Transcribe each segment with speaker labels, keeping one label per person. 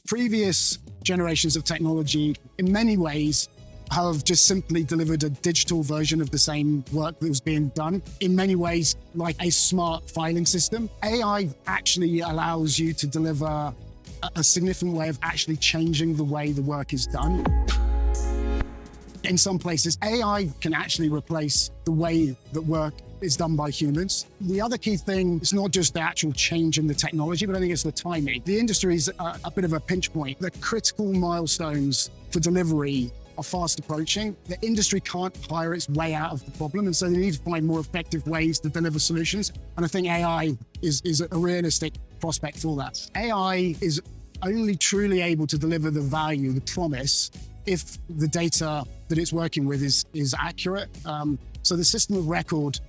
Speaker 1: Previous generations of technology, in many ways, have just simply delivered a digital version of the same work that was being done. In many ways, like a smart filing system. AI actually allows you to deliver a significant way of actually changing the way the work is done. In some places, AI can actually replace the way that work is done by humans. The other key thing is not just the actual change in the technology, but I think it's the timing. The industry is a bit of a pinch point. The critical milestones for delivery are fast approaching. The industry can't hire its way out of the problem, and so they need to find more effective ways to deliver solutions. And I think AI is a realistic prospect for that. AI is only truly able to deliver the value, the promise, if the data that it's working with is accurate. So the system of record,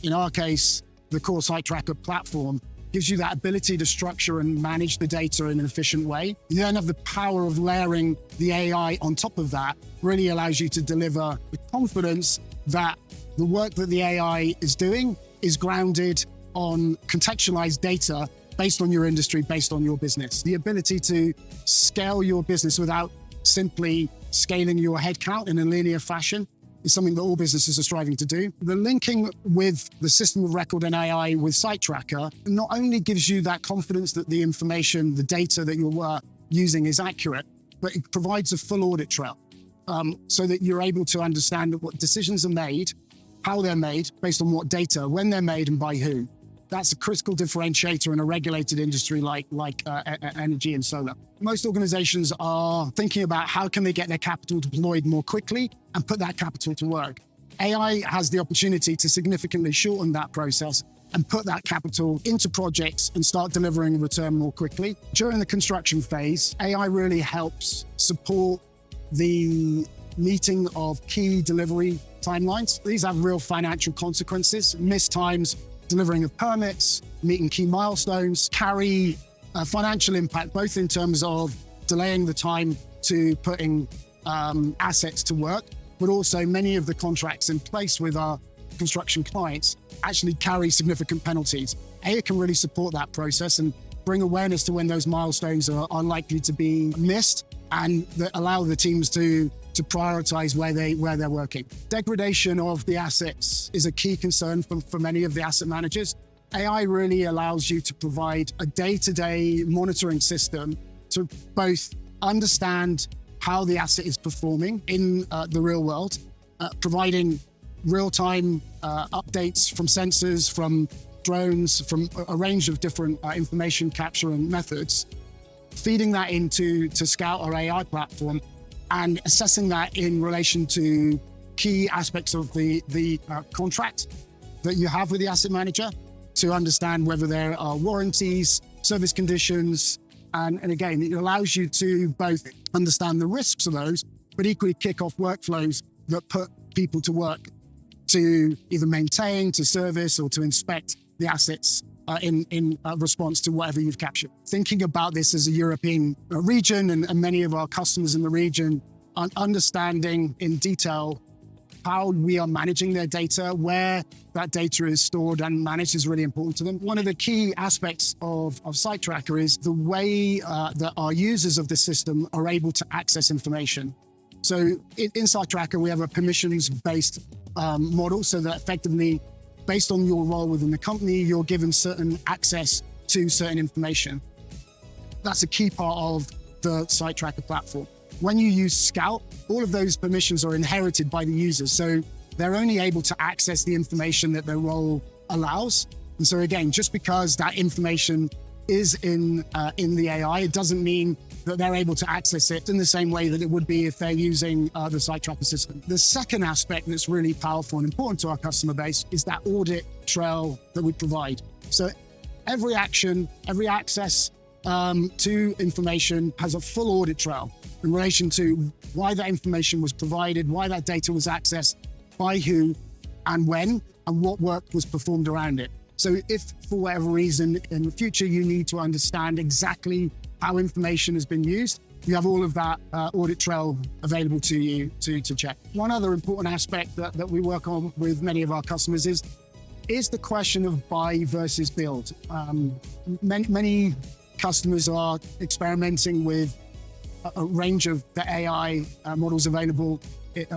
Speaker 1: in our case, the core Sitetracker platform, gives you that ability to structure and manage the data in an efficient way. You then have the power of layering the AI on top of that, really allows you to deliver with confidence that the work that the AI is doing is grounded on contextualized data based on your industry, based on your business. The ability to scale your business without simply scaling your headcount in a linear fashion is something that all businesses are striving to do. The linking with the system of record and AI with Sitetracker not only gives you that confidence that the information, the data that you're using is accurate, but it provides a full audit trail so that you're able to understand what decisions are made, how they're made, based on what data, when they're made, and by who. That's a critical differentiator in a regulated industry like energy and solar. Most organizations are thinking about how can they get their capital deployed more quickly and put that capital to work. AI has the opportunity to significantly shorten that process and put that capital into projects and start delivering a return more quickly. During the construction phase, AI really helps support the meeting of key delivery timelines. These have real financial consequences. Missed times delivering of permits, meeting key milestones, carry a financial impact, both in terms of delaying the time to putting assets to work, but also many of the contracts in place with our construction clients actually carry significant penalties. AI can really support that process and bring awareness to when those milestones are unlikely to be missed and allow the teams to prioritize where they're working. Degradation of the assets is a key concern for many of the asset managers. AI really allows you to provide a day-to-day monitoring system to both understand how the asset is performing in the real world, providing real-time updates from sensors, from drones, from a range of different information capture and methods, feeding that into Scout, our AI platform, and assessing that in relation to key aspects of the contract that you have with the asset manager to understand whether there are warranties, service conditions, and again, it allows you to both understand the risks of those, but equally kick off workflows that put people to work to either maintain, to service, or to inspect the assets in response to whatever you've captured. Thinking about this as a European region and many of our customers in the region, understanding in detail how we are managing their data, where that data is stored and managed is really important to them. One of the key aspects of Sitetracker is the way that our users of the system are able to access information. So in Sitetracker, we have a permissions-based model so that effectively, based on your role within the company, you're given certain access to certain information. That's a key part of the Sitetracker platform. When you use Scout, all of those permissions are inherited by the users. So they're only able to access the information that their role allows. And so again, just because that information is in the AI, it doesn't mean that they're able to access it in the same way that it would be if they're using the Sitetracker system. The second aspect that's really powerful and important to our customer base is that audit trail that we provide. So every action, every access to information has a full audit trail in relation to why that information was provided, why that data was accessed, by who and when, and what work was performed around it. So if for whatever reason in the future you need to understand exactly how information has been used, you have all of that audit trail available to you to check. One other important aspect that we work on with many of our customers is the question of buy versus build. Many customers are experimenting with a range of the AI models available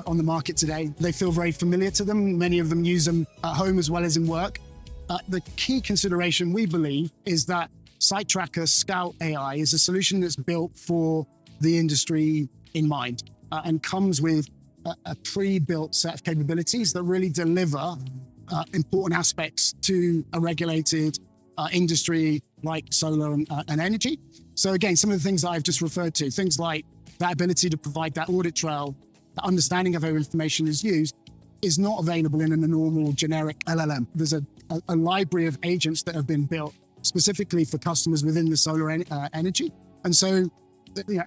Speaker 1: on the market today. They feel very familiar to them. Many of them use them at home as well as in work. The key consideration, we believe, is that Sitetracker Scout AI is a solution that's built for the industry in mind and comes with a pre-built set of capabilities that really deliver important aspects to a regulated industry like solar and energy. So again, some of the things that I've just referred to, things like that ability to provide that audit trail, the understanding of how information is used, is not available in a normal generic LLM. There's a library of agents that have been built specifically for customers within the solar energy. And so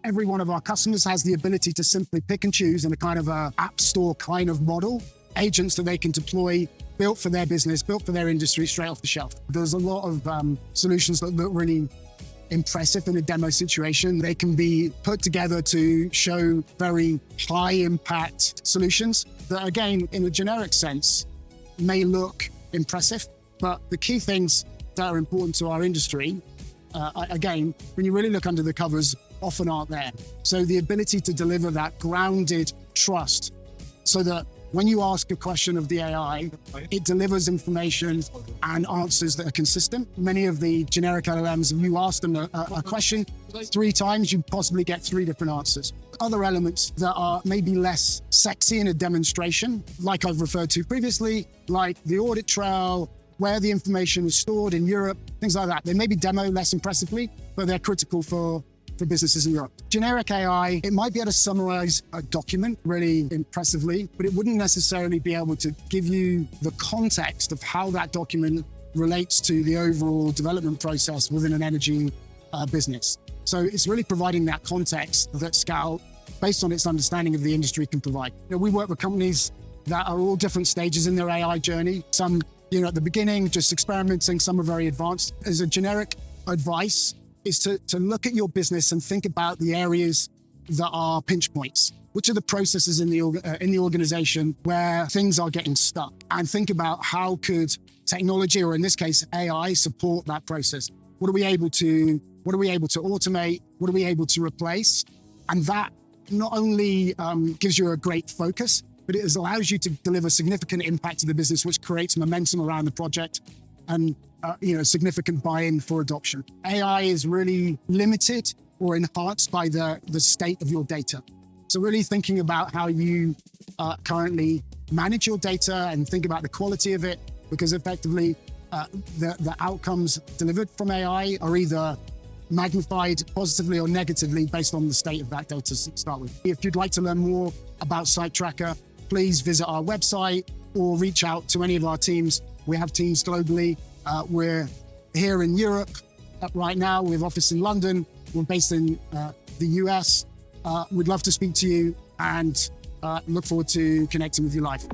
Speaker 1: every one of our customers has the ability to simply pick and choose in a kind of a app store kind of model, agents that they can deploy, built for their business, built for their industry, straight off the shelf. There's a lot of solutions that look really impressive in a demo situation. They can be put together to show very high impact solutions that, again, in a generic sense, may look impressive. But the key things that are important to our industry, again, when you really look under the covers, often aren't there. So the ability to deliver that grounded trust so that when you ask a question of the AI, it delivers information and answers that are consistent. Many of the generic LLMs, if you ask them a question 3 times, you possibly get 3 different answers. Other elements that are maybe less sexy in a demonstration, like I've referred to previously, like the audit trail, where the information is stored in Europe, things like that. They maybe demo less impressively, but they're critical for businesses in Europe. Generic AI, it might be able to summarize a document really impressively, but it wouldn't necessarily be able to give you the context of how that document relates to the overall development process within an energy business. So it's really providing that context that Scout, based on its understanding of the industry, can provide. We work with companies that are all different stages in their AI journey. Some, at the beginning, just experimenting, some are very advanced. As a generic advice, is to look at your business and think about the areas that are pinch points. Which are the processes in the organization where things are getting stuck? And think about how could technology, or in this case, AI, support that process? What are we able to automate? What are we able to replace? And that not only gives you a great focus, but it allows you to deliver significant impact to the business, which creates momentum around the project and significant buy-in for adoption. AI is really limited or enhanced by the state of your data. So really thinking about how you currently manage your data and think about the quality of it, because effectively the outcomes delivered from AI are either magnified positively or negatively based on the state of that data to start with. If you'd like to learn more about Sitetracker, please visit our website or reach out to any of our teams. We have teams globally. We're here in Europe right now. We have office in London. We're based in the US. We'd love to speak to you and look forward to connecting with you live.